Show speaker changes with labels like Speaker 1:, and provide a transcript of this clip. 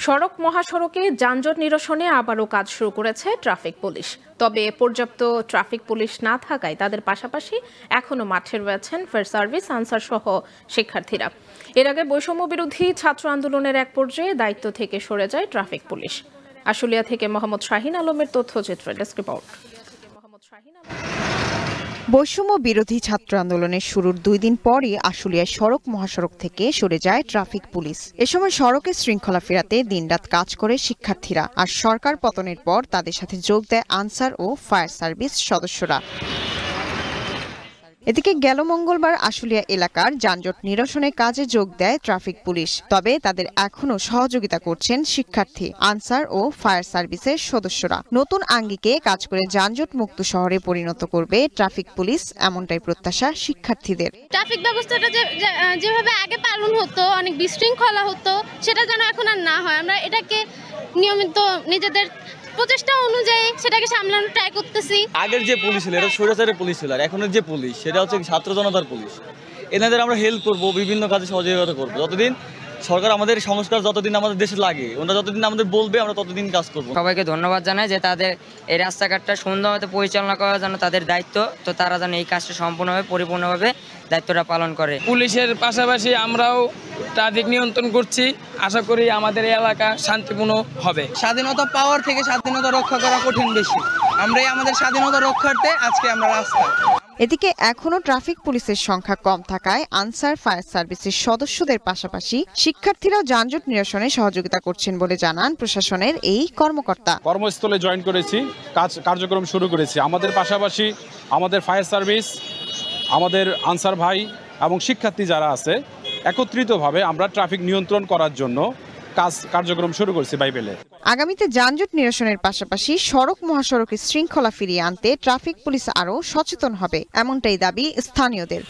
Speaker 1: সড়ক মহাসড়কে যানজট নিরসনে আবারও কাজ শুরু করেছে ট্রাফিক পুলিশ। তবে পর্যাপ্ত ট্রাফিক পুলিশ না থাকায় তাদের পাশাপাশি এখনো মাঠে রয়েছেন ফায়ার সার্ভিস, আনসার সহ শিক্ষার্থীরা। এর আগে বৈষম্য বিরোধী ছাত্র আন্দোলনের এক পর্যায়ে দায়িত্ব থেকে সরে যায় ট্রাফিক পুলিশ। আশুলিয়া থেকে মোহাম্মদ শাহিন আলমের তথ্যচিত্রে ডেস্ক রিপোর্ট।
Speaker 2: বৈষম্য বিরোধী ছাত্র আন্দোলনের শুরুর 2 দিন পরই আশুলিয়ায় সড়ক মহাসড়ক থেকে সরে যায় ট্রাফিক পুলিশ। এ সময় সড়কে শৃঙ্খলা ফেরাতে দিনরাত কাজ করে শিক্ষার্থীরা, আর সরকার পতনের পর তাদের সাথে যোগ দেয় আনসার ও ফায়ার সার্ভিস সদস্যরা। এদিকে গেল মঙ্গলবার আশুলিয়া এলাকার যানজট নিরসনে কাজে যোগ দেয় ট্রাফিক পুলিশ। তবে তাদের এখনো সহযোগিতা করছেন শিক্ষার্থী, আনসার ও ফায়ার সার্ভিসের সদস্যরা। নতুন আঙ্গিকে কাজ করে যানজট মুক্ত শহরে পরিণত করবে ট্রাফিক পুলিশ, এমনটাই প্রত্যাশা শিক্ষার্থীদের।
Speaker 3: ট্রাফিক ব্যবস্থাটা যেভাবে আগে পালন হতো, অনেক বিশৃঙ্খলা হতো, সেটা যেন এখন আর না হয়। আমরা এটাকে নিয়মিত নিজেদের প্রচেষ্টা অনুযায়ী সেটাকে সামলানোর ট্রাই করতেছি।
Speaker 4: আগের যে পুলিশ ছিল এটা স্বৈরাচারের পুলিশ ছিল, আর এখনের যে পুলিশ সেটা হচ্ছে ছাত্র জনতার পুলিশ। এনাদের আমরা হেল্প করব, বিভিন্ন কাজে সহযোগিতা করব। যতদিন সরকার আমাদের সংস্কার যতদিন আমাদের দেশে লাগে, ওনারা যতদিন আমাদের বলবে আমরা ততদিন কাজ করব।
Speaker 5: সবাইকে ধন্যবাদ জানাই যে তাদের এই রাস্তাঘাটটা সুন্দরভাবে পরিচালনা করার জন্য তাদের দায়িত্ব, তো তারা যেন এই কাজটা সম্পূর্ণভাবে পরিপূর্ণভাবে দায়িত্বটা পালন করে।
Speaker 6: পুলিশের পাশাপাশি আমরাও ট্রাফিক নিয়ন্ত্রণ করছি। আশা করি আমাদের এই এলাকা শান্তিপূর্ণ হবে।
Speaker 7: স্বাধীনতা পাওয়ার থেকে স্বাধীনতা রক্ষা করা কঠিন বেশি। আমরাই আমাদের স্বাধীনতা রক্ষার্থে আজকে আমরা রাস্তায়।
Speaker 2: এদিকে এখনো ট্রাফিক পুলিশের সংখ্যা কম থাকায় আনসার, ফায়ার সার্ভিসের সদস্যদের পাশাপাশি শিক্ষার্থীরাও যানজট নিরসনে সহযোগিতা করছেন বলে জানান প্রশাসনের এই কর্মকর্তা।
Speaker 8: কর্মস্থলে জয়েন করেছি, কার্যক্রম শুরু করেছি। আমাদের পাশাপাশি আমাদের ফায়ার সার্ভিস, আমাদের আনসার ভাই এবং শিক্ষার্থী যারা আছে, একত্রিতভাবে আমরা ট্রাফিক নিয়ন্ত্রণ করার জন্য কার্যক্রম শুরু করছি বাইবেলে।
Speaker 2: আগামীতে যানজট নিরসনের পাশাপাশি সড়ক মহাসড়কে শৃঙ্খলা ফিরিয়ে আনতে ট্রাফিক পুলিশ আরও সচেতন হবে, এমনটাই দাবি স্থানীয়দের।